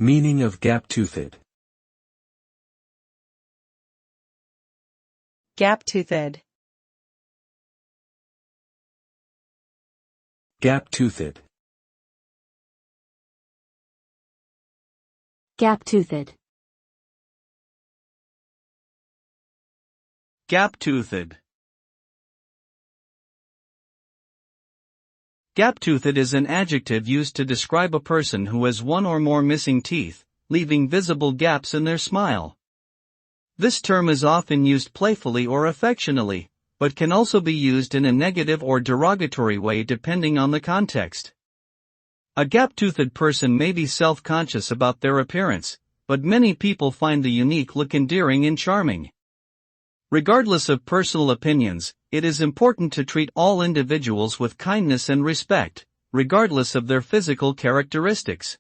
Meaning of gap-toothed. Gap-toothed. Gap-toothed. Gap-toothed. Gap-toothed. Gap-toothed is an adjective used to describe a person who has one or more missing teeth, leaving visible gaps in their smile. This term is often used playfully or affectionately, but can also be used in a negative or derogatory way depending on the context. A gap-toothed person may be self-conscious about their appearance, but many people find the unique look endearing and charming. Regardless of personal opinions, it is important to treat all individuals with kindness and respect, regardless of their physical characteristics.